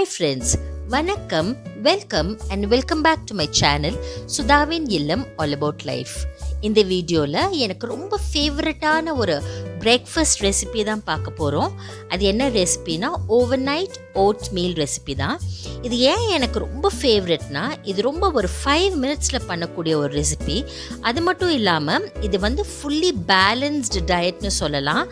Hi friends, Vanakkam, welcome back to my channel சுதாவின் இல்லம் all about life. இந்த வீடியோவில் எனக்கு ரொம்ப ஃபேவரட்டான ஒரு பிரேக்ஃபாஸ்ட் ரெசிபி தான் பார்க்க போகிறோம். அது என்ன ரெசிபினா ஓவர்நைட் ஓட் மீல் ரெசிபி தான். இது ஏன் எனக்கு ரொம்ப ஃபேவரெட்னா இது ரொம்ப ஒரு 5 மினிட்ஸில் பண்ணக்கூடிய ஒரு ரெசிபி. அது மட்டும் இல்லாமல் இது ஃபுல்லி பேலன்ஸ்டு டயட்னு சொல்லலாம்.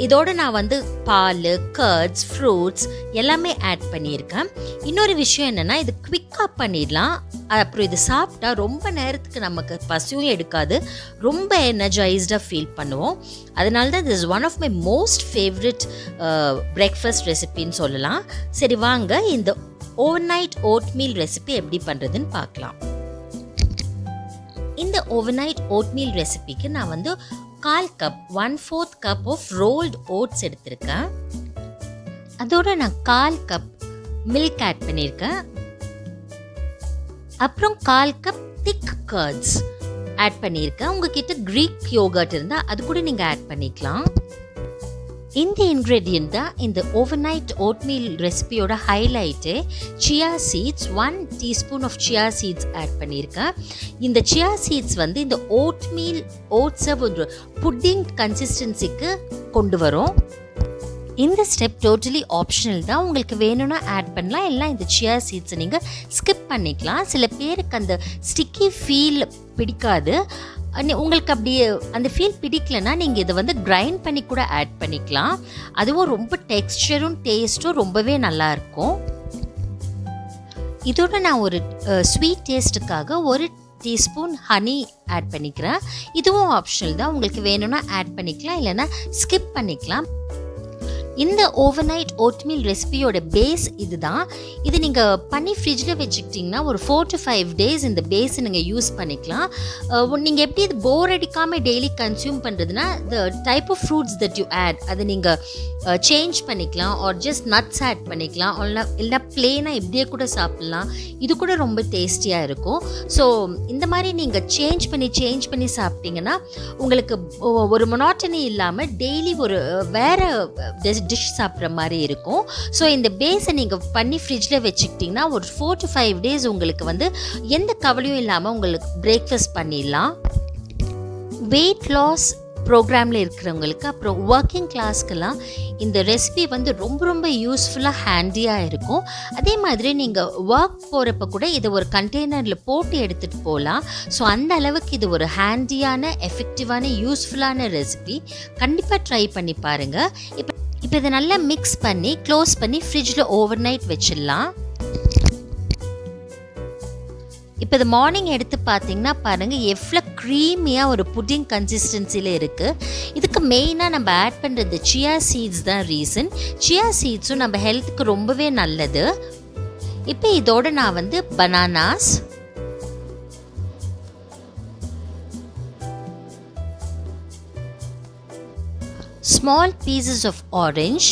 இதோடு நான் பால், கர்ட்ஸ், ஃப்ரூட்ஸ் எல்லாமே ஆட் பண்ணியிருக்கேன். இன்னொரு விஷயம் என்னென்னா இது குவிக்காக பண்ணிடலாம். அப்புறம் இது சாப்பிட்டா ரொம்ப நேரத்துக்கு நமக்கு பசியும் எடுக்காது, ரொம்ப எனர்ஜைஸ்டாக ஃபீல் பண்ணுவோம். அதனால தான் this one of my most favourite breakfast ரெசிபின்னு சொல்லலாம். சரி வாங்க இந்த ஓவர்நைட் ஓட்மீல் ரெசிபி எப்படி பண்ணுறதுன்னு பார்க்கலாம். இந்த ஓவர்நைட் ஓட்மீல் ரெசிபிக்கு நான் 1/4 cup 1/4 cup of rolled oats எடுத்திருக்கேன். அதோட நான் 1/4 கப் மில்க் ஆட் பண்ணியிருக்கேன். அப்புறம் 1/4 கப் திக் கர்ட்ஸ் ஆட் பண்ணியிருக்கேன். உங்ககிட்ட க்ரீக் யோகர்ட் இருந்தால் அது கூட நீங்கள் ஆட் பண்ணிக்கலாம். இந்த இன்க்ரீடியன்ட் தான் இந்த ஓவர்நைட் ஓட்மீல் ரெசிபியோட highlight. Chia seeds 1 teaspoon of chia seeds add பண்ணியிருக்கேன். இந்த சியா சீட்ஸ் இந்த ஓட்மீல் ஓட்ஸை ஒரு புட்டிங் கன்சிஸ்டன்சிக்கு கொண்டு வரும். இந்த ஸ்டெப் டோட்டலி ஆப்ஷனல் தான். உங்களுக்கு வேணும்னா ஆட் பண்ணலாம், இல்லை இந்த சியா சீட்ஸை நீங்கள் ஸ்கிப் பண்ணிக்கலாம். சில பேருக்கு அந்த ஸ்டிக்கி ஃபீல் பிடிக்காது. உங்களுக்கு அப்படி அந்த ஃபீல் பிடிக்கலன்னா நீங்கள் இதை கிரைண்ட் பண்ணி கூட ஆட் பண்ணிக்கலாம். அதுவும் ரொம்ப டெக்ஸ்சரும் டேஸ்ட்டும் ரொம்பவே நல்லாயிருக்கும். இதோட நான் ஒரு ஸ்வீட் டேஸ்ட்டுக்காக 1 டீஸ்பூன் ஹனி ஆட் பண்ணிக்கிறேன். இதுவும் ஆப்ஷனல் தான். உங்களுக்கு வேணும்னா ஆட் பண்ணிக்கலாம், இல்லைன்னா ஸ்கிப் பண்ணிக்கலாம். இந்த ஓவர்நைட் ஓட்மீல் ரெசிபியோட பேஸ் இது தான். இது நீங்கள் பண்ணி ஃப்ரிட்ஜில் வச்சுக்கிட்டிங்கன்னா ஒரு 4 to 5 days இந்த பேஸை நீங்கள் யூஸ் பண்ணிக்கலாம். நீங்கள் எப்படி இது போர் அடிக்காமல் டெய்லி கன்சியூம் பண்ணுறதுனா the type of fruits that you add அதை நீங்கள் சேஞ்ச் பண்ணிக்கலாம். ஆர் ஜஸ்ட் நட்ஸ் ஆட் பண்ணிக்கலாம். இல்லை பிளெயினாக இப்படியே கூட சாப்பிட்லாம். இது கூட ரொம்ப டேஸ்டியாக இருக்கும். ஸோ இந்த மாதிரி நீங்கள் சேஞ்ச் பண்ணி சாப்பிட்டீங்கன்னா உங்களுக்கு ஒரு மொனாட்டனி இல்லாமல் டெய்லி ஒரு வேறு டிஷ் சாப்பிட்ற மாதிரி இருக்கும். ஸோ இந்த பேஸை நீங்கள் பண்ணி ஃப்ரிட்ஜில் வச்சுக்கிட்டிங்கன்னா ஒரு 4 to 5 days உங்களுக்கு எந்த கவலையும் இல்லாமல் உங்களுக்கு பிரேக்ஃபாஸ்ட் பண்ணிடலாம். வெயிட் லாஸ் ப்ரோக்ராமில் இருக்கிறவங்களுக்கு, அப்புறம் ஒர்க்கிங் கிளாஸ்க்கெல்லாம் இந்த ரெசிபி ரொம்ப யூஸ்ஃபுல்லாக ஹேண்டியாக இருக்கும். அதே மாதிரி நீங்கள் ஒர்க் போகிறப்ப கூட இதை ஒரு கண்டெய்னரில் போட்டு எடுத்துகிட்டு போகலாம். ஸோ அந்த அளவுக்கு இது ஒரு ஹேண்டியான, எஃபெக்டிவான, யூஸ்ஃபுல்லான ரெசிபி. கண்டிப்பாக ட்ரை பண்ணி பாருங்கள். இப்போ இதை நல்லா மிக்ஸ் பண்ணி க்ளோஸ் பண்ணி ஃப்ரிட்ஜில் ஓவர் நைட் வச்சிடலாம். இப்போ இது மார்னிங் எடுத்து பார்த்தீங்கன்னா பாருங்கள் எவ்வளோ க்ரீமியாக ஒரு புட்டிங் கன்சிஸ்டன்சியில் இருக்குது. இதுக்கு மெயினாக நம்ம ஆட் பண்ணுறது சியா சீட்ஸ் தான் ரீசன். சியா சீட்ஸும் நம்ம ஹெல்த்துக்கு ரொம்பவே நல்லது. இப்போ இதோட நான் bananas, small pieces of orange,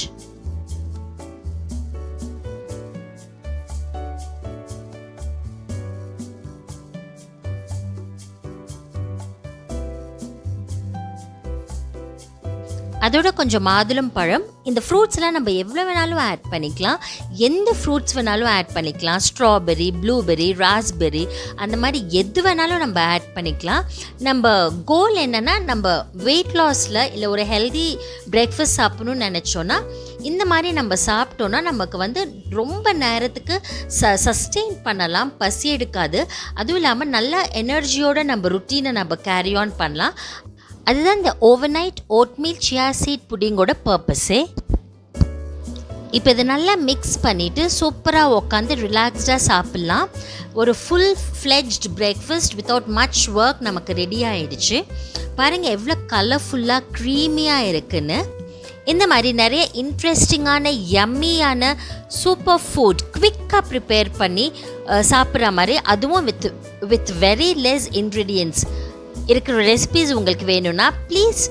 அதோட கொஞ்சம் மாதுளம் பழம். இந்த ஃப்ரூட்ஸ்லாம் நம்ம எவ்வளோ வேணாலும் ஆட் பண்ணிக்கலாம். எந்த ஃப்ரூட்ஸ் வேணாலும் ஆட் பண்ணிக்கலாம். ஸ்ட்ராபெரி, ப்ளூபெரி, ராஸ்பெரி அந்த மாதிரி எது வேணாலும் நம்ம ஆட் பண்ணிக்கலாம். நம்ம கோல் என்னென்னா நம்ம வெயிட் லாஸில் இல்லை ஒரு ஹெல்தி பிரேக்ஃபாஸ்ட் சாப்பிடணும்னு நினச்சோன்னா இந்த மாதிரி நம்ம சாப்பிட்டோன்னா நமக்கு ரொம்ப நேரத்துக்கு சஸ்டெயின் பண்ணலாம், பசி எடுக்காது. அதுவும் இல்லாமல் நல்ல எனர்ஜியோட நம்ம ருட்டீனை நம்ம கேரி ஆன் பண்ணலாம். அதுதான் இந்த ஓவர்நைட் ஓட்மீல் சியா சீட் புட்டிங்கோட பர்பஸே. இப்போ இதை நல்லா மிக்ஸ் பண்ணிவிட்டு சூப்பராக உட்காந்து ரிலாக்ஸ்டாக சாப்பிட்லாம். ஒரு full fledged breakfast without much work நமக்கு ரெடி ஆகிடுச்சு. பாருங்கள் எவ்வளோ கலர்ஃபுல்லாக க்ரீமியாக இருக்குன்னு. இந்த மாதிரி நிறைய இன்ட்ரெஸ்டிங்கான யம்மியான சூப்பர் ஃபுட் குவிக்காக ப்ரிப்பேர் பண்ணி சாப்பிட்ற மாதிரி, அதுவும் வித் வெரி லெஸ் இன்க்ரீடியன்ட்ஸ் இருக்கிற ரெசிபீஸ் உங்களுக்கு வேணும்னா ப்ளீஸ்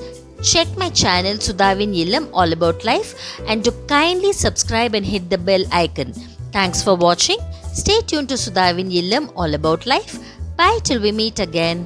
check my channel சுதாவின் இல்லம் all about life and to kindly subscribe and hit the bell icon. Thanks for watching. Stay tuned to சுதாவின் இல்லம் all about life. Bye till we meet again.